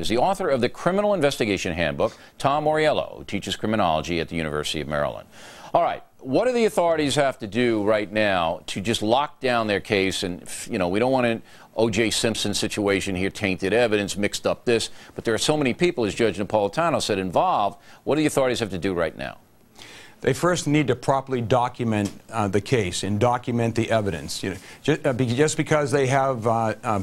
is the author of the Criminal Investigation Handbook, Tom Moriello, who teaches criminology at the University of Maryland. All right, what do the authorities have to do right now to just lock down their case? And, you know, we don't want an O.J. Simpson situation here, tainted evidence, mixed up this, but there are so many people, as Judge Napolitano said, involved. What do the authorities have to do right now? They first need to properly document the case and document the evidence. You know, just because they have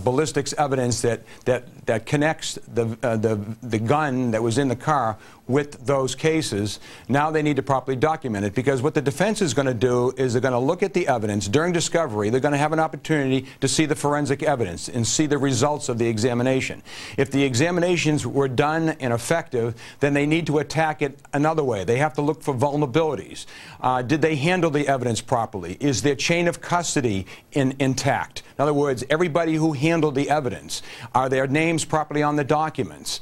ballistics evidence that connects the gun that was in the car with those cases, now they need to properly document it, because what the defense is going to do is they're going to look at the evidence during discovery. They're going to have an opportunity to see the forensic evidence and see the results of the examination. If the examinations were done and effective, then they need to attack it another way. They have to look for vulnerabilities. Did they handle the evidence properly? Is their chain of custody intact? In other words, everybody who handled the evidence, are their names properly on the documents?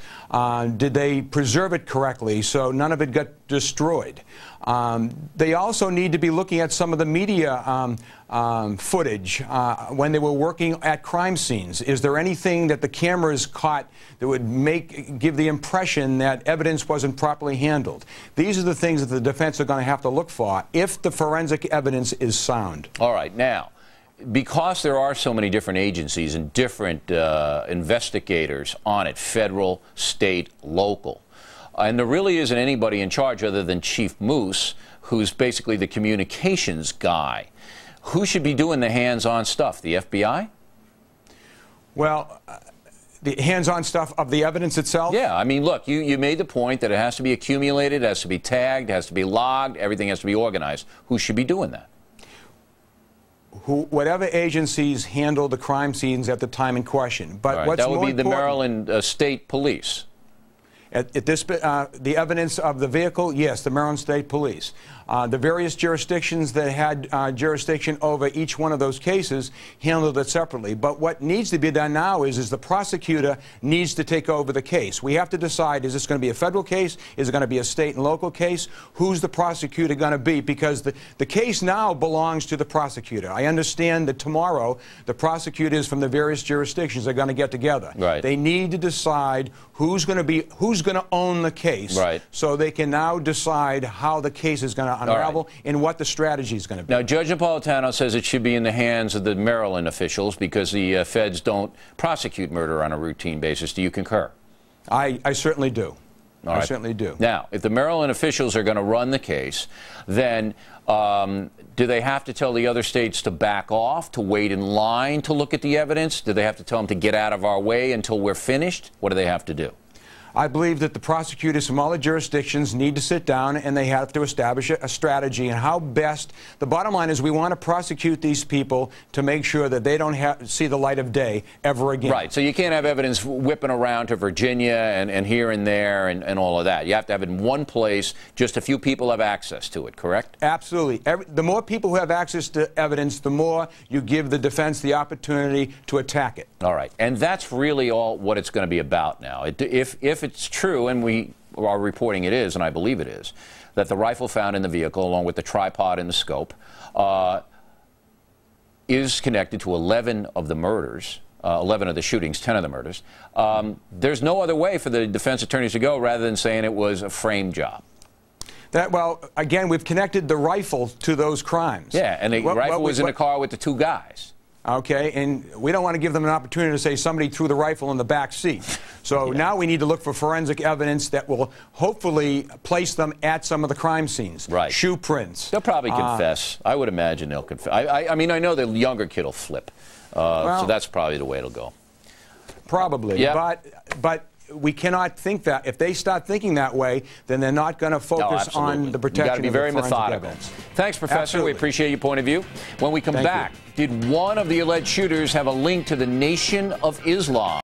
Did they preserve it correctly so none of it got destroyed? They also need to be looking at some of the media footage when they were working at crime scenes. Is there anything that the cameras caught that would give the impression that evidence wasn't properly handled? These are the things that the defense are going to have to look for if the forensic evidence is sound. All right, now, because there are so many different agencies and different investigators on it, federal, state, local, and there really isn't anybody in charge other than Chief Moose, who's basically the communications guy. Who should be doing the hands-on stuff? The FBI? Well, the hands-on stuff of the evidence itself? Yeah, I mean, look, you made the point that it has to be accumulated, it has to be tagged, it has to be logged, everything has to be organized. Who should be doing that? Whatever agencies handle the crime scenes at the time in question. But right, what's that would more be the Maryland State Police. The evidence of the vehicle, yes, the Maryland State Police. The various jurisdictions that had jurisdiction over each one of those cases handled it separately. But what needs to be done now is the prosecutor needs to take over the case. We have to decide, is this going to be a federal case? Is it going to be a state and local case? Who's the prosecutor going to be? Because the case now belongs to the prosecutor. I understand that tomorrow the prosecutors from the various jurisdictions are going to get together. Right. They need to decide who's going to own the case, right, so they can now decide how the case is going to unravel, right, and what the strategy is going to be. Now, Judge Napolitano says it should be in the hands of the Maryland officials because the feds don't prosecute murder on a routine basis. Do you concur? I certainly do. All right. I certainly do. Now, if the Maryland officials are going to run the case, then do they have to tell the other states to back off, to wait in line to look at the evidence? Do they have to tell them to get out of our way until we're finished? What do they have to do? I believe that the prosecutors from all the jurisdictions need to sit down and they have to establish a strategy and how best. The bottom line is we want to prosecute these people to make sure that they don't see the light of day ever again. Right. So you can't have evidence whipping around to Virginia and here and there and all of that. You have to have it in one place. Just a few people have access to it, correct? Absolutely. The more people who have access to evidence, the more you give the defense the opportunity to attack it. All right. And that's really all what it's going to be about now. If it's true, and we are reporting it is, and I believe it is, that the rifle found in the vehicle, along with the tripod and the scope, is connected to 11 of the murders, 11 of the shootings, 10 of the murders. There's no other way for the defense attorneys to go rather than saying it was a frame job. Well, again, we've connected the rifle to those crimes. Yeah, and the rifle was in the car with the two guys. Okay, and we don't want to give them an opportunity to say somebody threw the rifle in the back seat. So yeah, now we need to look for forensic evidence that will hopefully place them at some of the crime scenes. Right. Shoe prints. They'll probably confess. I would imagine they'll confess. I mean, I know the younger kid will flip. Well, so that's probably the way it'll go. Probably. Yeah. But we cannot think that. If they start thinking that way, then they're not going to focus on the protection of the forensic evidence. You got to be very methodical. Thanks, Professor. Absolutely. We appreciate your point of view. When we come back, did one of the alleged shooters have a link to the Nation of Islam?